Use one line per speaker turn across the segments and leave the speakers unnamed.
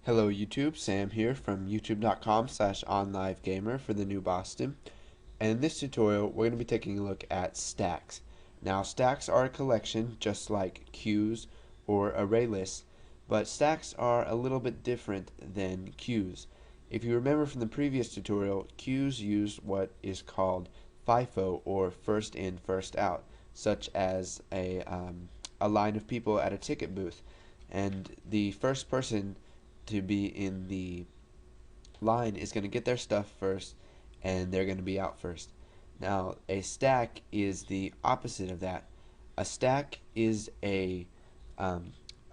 Hello YouTube, Sam here from youtube.com/onlivegamer for the new Boston. And in this tutorial, we're going to be taking a look at stacks. Now, stacks are a collection just like queues or array lists, but stacks are a little bit different than queues. If you remember from the previous tutorial, queues use what is called FIFO, or first in, first out, such as a line of people at a ticket booth. And the first person to be in the line is going to get their stuff first, and they're going to be out first. Now, a stack is the opposite of that. A stack is a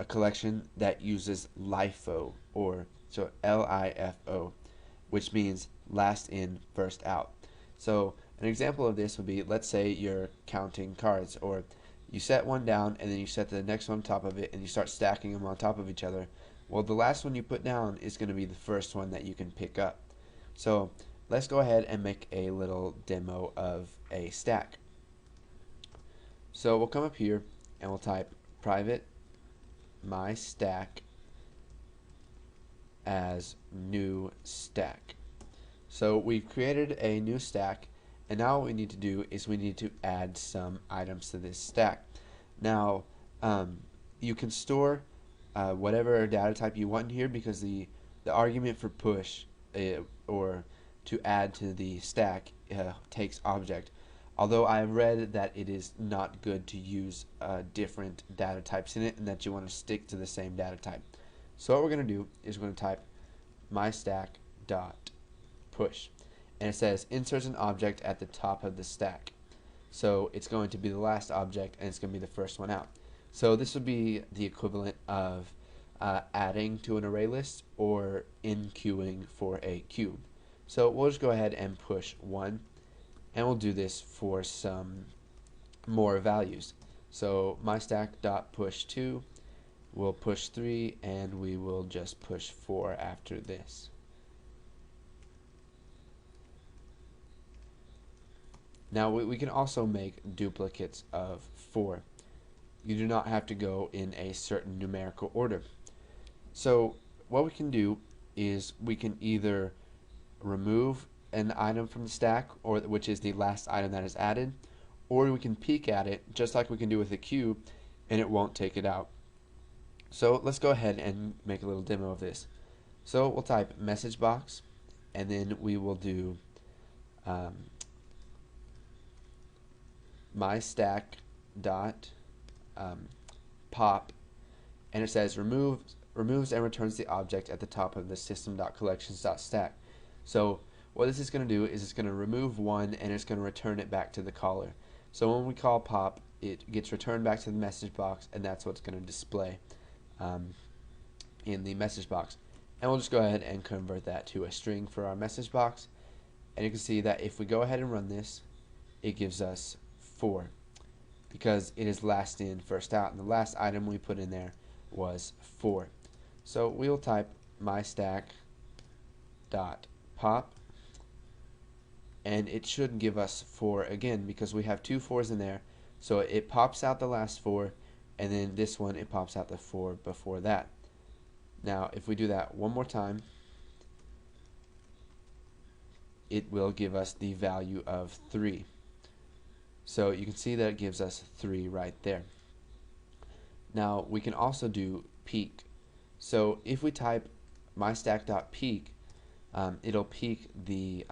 collection that uses LIFO, or so LIFO, which means last in, first out. So an example of this would be, let's say you're counting cards, or you set one down and then you set the next one on top of it and you start stacking them on top of each other. Well, the last one you put down is going to be the first one that you can pick up. So let's go ahead and make a little demo of a stack. So we'll come up here and we'll type private my stack as new stack. So we've created a new stack, and now what we need to do is we need to add some items to this stack. Now you can store whatever data type you want in here, because the argument for push or to add to the stack takes object. Although I've read that it is not good to use different data types in it, and that you want to stick to the same data type. So what we're going to do is we're going to type myStack.push, and it says insert an object at the top of the stack. So it's going to be the last object, and it's going to be the first one out. So this would be the equivalent of adding to an array list or in queuing for a queue. So we'll just go ahead and push 1, and we'll do this for some more values. So myStack.push2 will push 3, and we will just push 4 after this. Now we can also make duplicates of 4. You do not have to go in a certain numerical order. So what we can do is we can either remove an item from the stack, or which is the last item that is added, or we can peek at it just like we can do with a queue, and it won't take it out. So let's go ahead and make a little demo of this. So we'll type message box, and then we will do myStack.pop, and it says removes and returns the object at the top of the system.collections.stack. So what this is going to do is it's going to remove 1, and it's going to return it back to the caller. So when we call pop, it gets returned back to the message box, and that's what's going to display in the message box. And we'll just go ahead and convert that to a string for our message box, and you can see that if we go ahead and run this, it gives us 4, because it is last in, first out, and the last item we put in there was 4. So we'll type myStack.pop, and it should give us 4 again, because we have 2 4s in there. So it pops out the last 4, and then this one, it pops out the 4 before that. Now if we do that one more time, it will give us the value of 3. So you can see that it gives us 3 right there. Now we can also do peek. So if we type myStack.peek, it'll peek the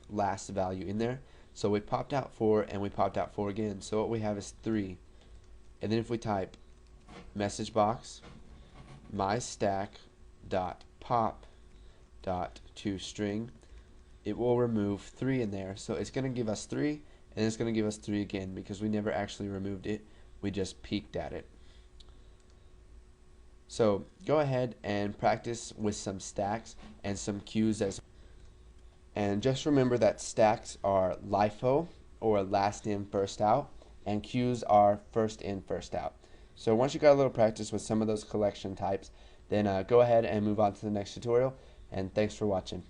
last value in there. So we popped out 4, and we popped out 4 again. So what we have is 3. And then if we type message box myStack.pop.toString, it will remove 3 in there. So it's going to give us 3, and it's going to give us 3 again, because we never actually removed it, we just peeked at it. So go ahead and practice with some stacks and some queues and just remember that stacks are LIFO, or last in, first out, and queues are first in, first out. So once you got a little practice with some of those collection types, then go ahead and move on to the next tutorial, and thanks for watching.